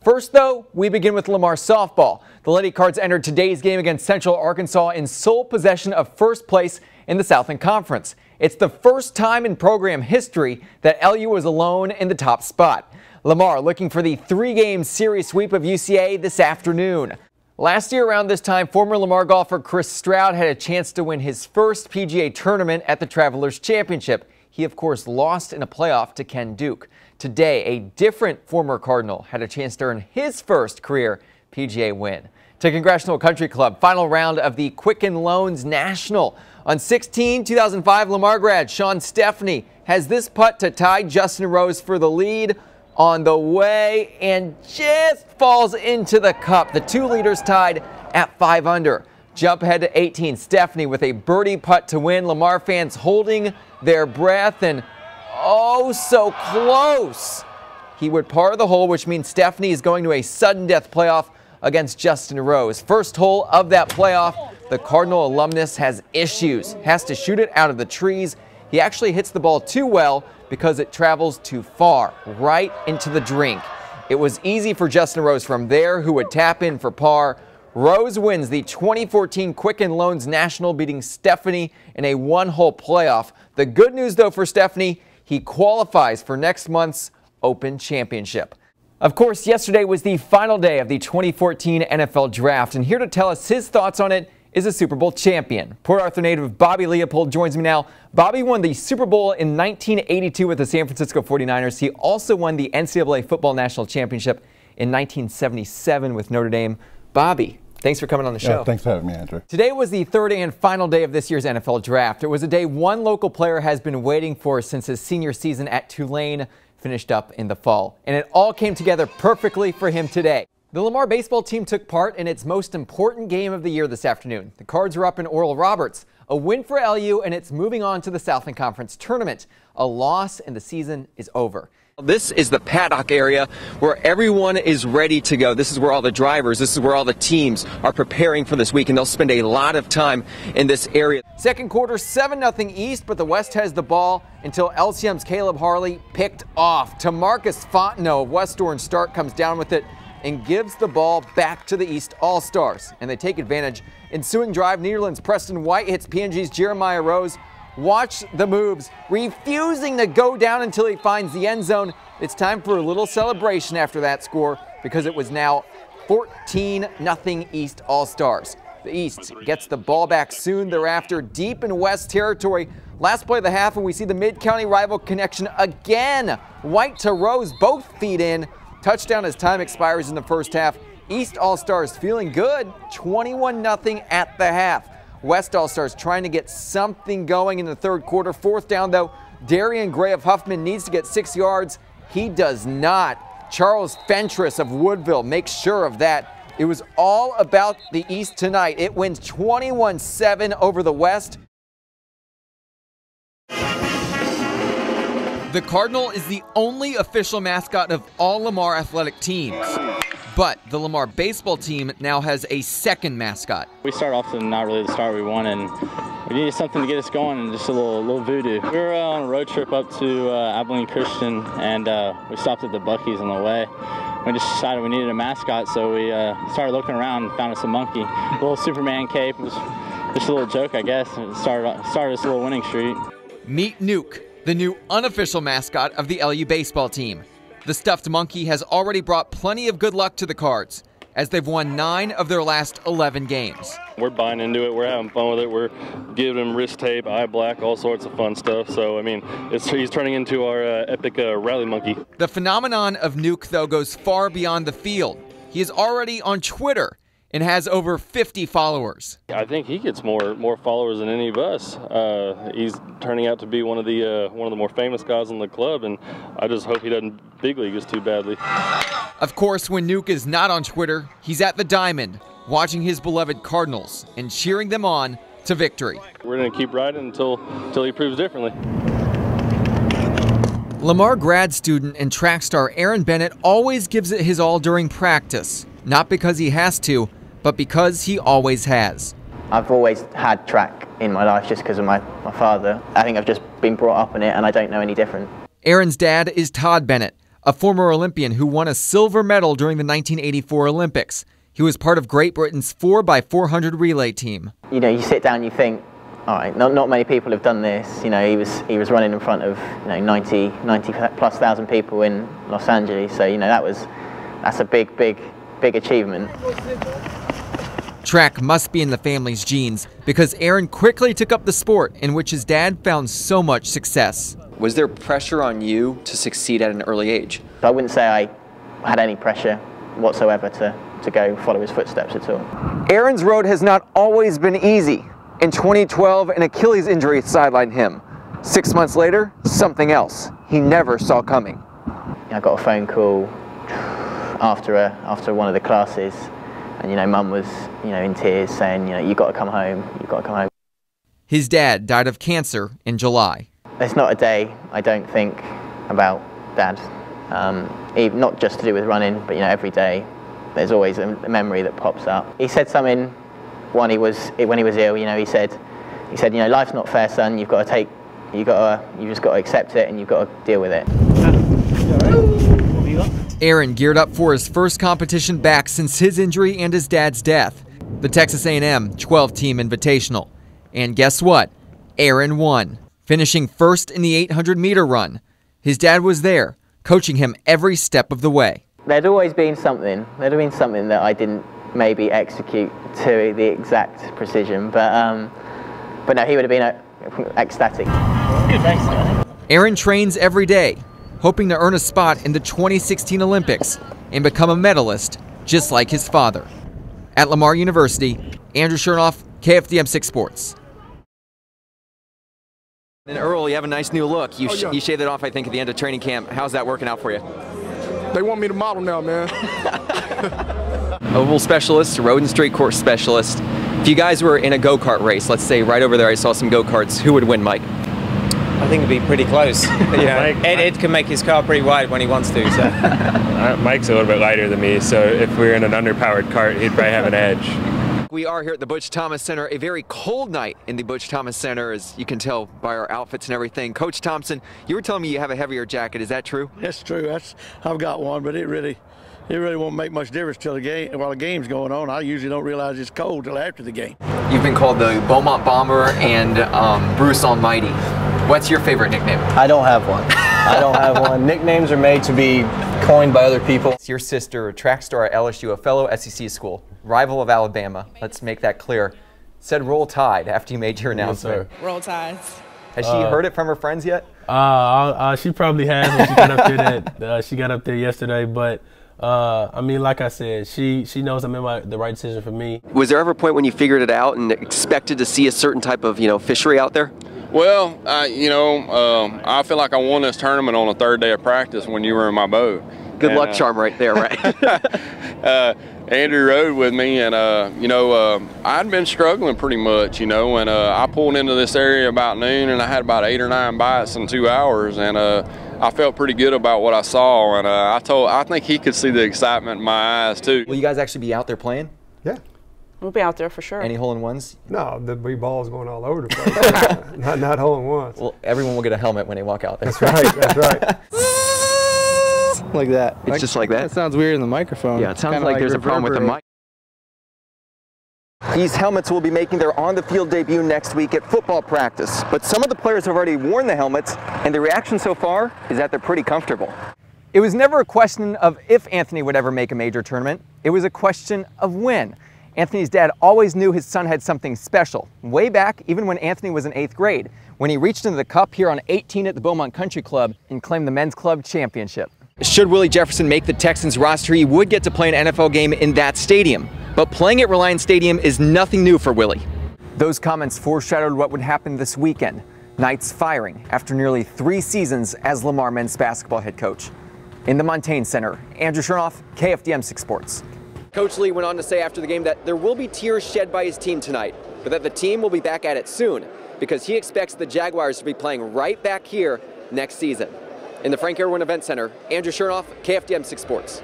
First, though, we begin with Lamar softball. The Lady Cards entered today's game against Central Arkansas in sole possession of first place in the Southland Conference. It's the first time in program history that LU was alone in the top spot. Lamar looking for the three-game series sweep of UCA this afternoon. Last year around this time, former Lamar golfer Chris Stroud had a chance to win his first PGA tournament at the Travelers Championship. He, of course, lost in a playoff to Ken Duke. Today, a different former Cardinal had a chance to earn his first career PGA win. To Congressional Country Club, final round of the Quicken Loans National. On 2005 Lamar grad Sean Stepney has this putt to tie Justin Rose for the lead on the way and just falls into the cup. The two leaders tied at 5 under. Jump ahead to 18. Stepney with a birdie putt to win. Lamar fans holding their breath and oh so close. He would par the hole, which means Stepney is going to a sudden death playoff against Justin Rose. First hole of that playoff, the Cardinal alumnus has issues, has to shoot it out of the trees. He actually hits the ball too well because it travels too far, right into the drink. It was easy for Justin Rose from there, who would tap in for par. Rose wins the 2014 Quicken Loans National, beating Stepney in a one-hole playoff. The good news, though, for Stepney, he qualifies for next month's Open Championship. Of course, yesterday was the final day of the 2014 NFL Draft, and here to tell us his thoughts on it is a Super Bowl champion. Port Arthur native Bobby Leopold joins me now. Bobby won the Super Bowl in 1982 with the San Francisco 49ers. He also won the NCAA Football National Championship in 1977 with Notre Dame. Bobby, thanks for coming on the show. Yeah, thanks for having me, Andrew. Today was the third and final day of this year's NFL Draft. It was a day one local player has been waiting for since his senior season at Tulane finished up in the fall. And it all came together perfectly for him today. The Lamar baseball team took part in its most important game of the year this afternoon. The Cards are up in Oral Roberts. A win for LU, and it's moving on to the Southland Conference Tournament. A loss, and the season is over. This is the paddock area where everyone is ready to go. This is where all the drivers, this is where all the teams are preparing for this week, and they'll spend a lot of time in this area. Second quarter, 7-0 East, but the West has the ball until LCM's Caleb Harley picked off. Tamarcus Fontenot of West Orange Stark comes down with it and gives the ball back to the East All-Stars, and they take advantage. Ensuing drive, Nederland's Preston White hits PNG's Jeremiah Rose. Watch the moves, refusing to go down until he finds the end zone. It's time for a little celebration after that score because it was now 14-0 East All-Stars. The East gets the ball back soon thereafter, deep in West territory. Last play of the half, and we see the Mid-County rival connection again. White to Rose, both feet in. Touchdown as time expires in the first half. East All-Stars feeling good, 21-0 at the half. West All-Stars trying to get something going in the third quarter. Fourth down, though, Darian Gray of Huffman needs to get 6 yards. He does not. Charles Fentress of Woodville makes sure of that. It was all about the East tonight. It wins 21-7 over the West. The Cardinal is the only official mascot of all Lamar athletic teams. But the Lamar baseball team now has a second mascot. We start off to not really the start we want, and we needed something to get us going and just a little voodoo. We were on a road trip up to Abilene Christian, and we stopped at the Buc-ee's on the way. We just decided we needed a mascot, so we started looking around and found us a monkey. A little Superman cape. It was just a little joke, I guess. It started this little winning streak. Meet Nuke, the new unofficial mascot of the LU baseball team. The stuffed monkey has already brought plenty of good luck to the Cards, as they've won 9 of their last 11 games. We're buying into it. We're having fun with it. We're giving him wrist tape, eye black, all sorts of fun stuff. So, I mean, he's turning into our epic rally monkey. The phenomenon of Nuke, though, goes far beyond the field. He is already on Twitter and has over 50 followers. I think he gets more followers than any of us. He's turning out to be one of the more famous guys in the club, and I just hope he doesn't big league us too badly. Of course, when Nuke is not on Twitter, he's at the Diamond, watching his beloved Cardinals and cheering them on to victory. We're going to keep riding until he proves differently. Lamar grad student and track star Aaron Bennett always gives it his all during practice, not because he has to, but because he always has. I've always had track in my life just because of my father. I think I've just been brought up in it and I don't know any different. Aaron's dad is Todd Bennett, a former Olympian who won a silver medal during the 1984 Olympics. He was part of Great Britain's 4x400 relay team. You know, you sit down, you think, all right, not many people have done this. You know, he was running in front of 90 plus thousand people in Los Angeles. So that's a big achievement. Track must be in the family's genes because Aaron quickly took up the sport in which his dad found so much success. Was there pressure on you to succeed at an early age? I wouldn't say I had any pressure whatsoever to go follow his footsteps at all. Aaron's road has not always been easy. In 2012, an Achilles injury sidelined him. 6 months later, something else he never saw coming. I got a phone call after one of the classes, and Mum was in tears saying, you got to come home, you got to come home. His dad died of cancer in July. There's not a day I don't think about Dad, not just to do with running, but every day there's always a memory that pops up. He said something when he was ill. He said, life's not fair, son. You just got to accept it, and you've got to deal with it. Aaron geared up for his first competition back since his injury and his dad's death, the Texas A&M 12-team Invitational. And guess what? Aaron won, finishing first in the 800-meter run. His dad was there, coaching him every step of the way. There'd always been something. There'd have been something that I didn't maybe execute to the exact precision, but no, he would have been ecstatic. Aaron trains every day, hoping to earn a spot in the 2016 Olympics and become a medalist just like his father. At Lamar University, Andrew Chernoff, KFDM 6 Sports. And Earl, you have a nice new look. You shaved it off, I think, at the end of training camp. How's that working out for you? They want me to model now, man. Oval specialist, road and street course specialist. If you guys were in a go-kart race, let's say right over there I saw some go-karts, who would win, Mike? I think it'd be pretty close. Ed can make his car pretty wide when he wants to. So. Mike's a little bit lighter than me, so if we were in an underpowered cart, he'd probably have an edge. We are here at the Butch Thomas Center, a very cold night in the Butch Thomas Center, as you can tell by our outfits and everything. Coach Thompson, you were telling me you have a heavier jacket. Is that true? That's true. I've got one, but it really won't make much difference till while the game's going on. I usually don't realize it's cold till after the game. You've been called the Beaumont Bomber and Bruce Almighty. What's your favorite nickname? I don't have one. I don't have one. Nicknames are made to be coined by other people. It's your sister, a track star at LSU, a fellow SEC school, rival of Alabama. Let's make that clear. Said roll tide after you made your announcement. Yes, roll tides. Has she heard it from her friends yet? She probably has when she got up there. She got up there yesterday, but I mean, like I said, she knows I made the right decision for me. Was there ever a point when you figured it out and expected to see a certain type of fishery out there? Well, I feel like I won this tournament on the third day of practice when you were in my boat. Good luck charm right there, right? Andrew rode with me, and I'd been struggling pretty much, and I pulled into this area about noon, and I had about 8 or 9 bites in 2 hours, and I felt pretty good about what I saw, and I think he could see the excitement in my eyes too. Will you guys actually be out there playing? Yeah. We'll be out there for sure. Any hole-in-ones? No, there'll be balls going all over the place. not hole-in-ones. Well, everyone will get a helmet when they walk out there. That's right, that's right. Like that. It's just like that? That sounds weird in the microphone. Yeah, it sounds like there's a problem with the mic. These helmets will be making their on-the-field debut next week at football practice. But some of the players have already worn the helmets, and the reaction so far is that they're pretty comfortable. It was never a question of if Anthony would ever make a major tournament. It was a question of when. Anthony's dad always knew his son had something special, way back even when Anthony was in 8th grade, when he reached into the cup here on 18 at the Beaumont Country Club and claimed the men's club championship. Should Willie Jefferson make the Texans roster, he would get to play an NFL game in that stadium. But playing at Reliant Stadium is nothing new for Willie. Those comments foreshadowed what would happen this weekend. Knights firing after nearly 3 seasons as Lamar men's basketball head coach. In the Montaigne Center, Andrew Chernoff, KFDM 6 Sports. Coach Lee went on to say after the game that there will be tears shed by his team tonight, but that the team will be back at it soon because he expects the Jaguars to be playing right back here next season. In the Frank Irwin Event Center, Andrew Chernoff, KFDM 6 Sports.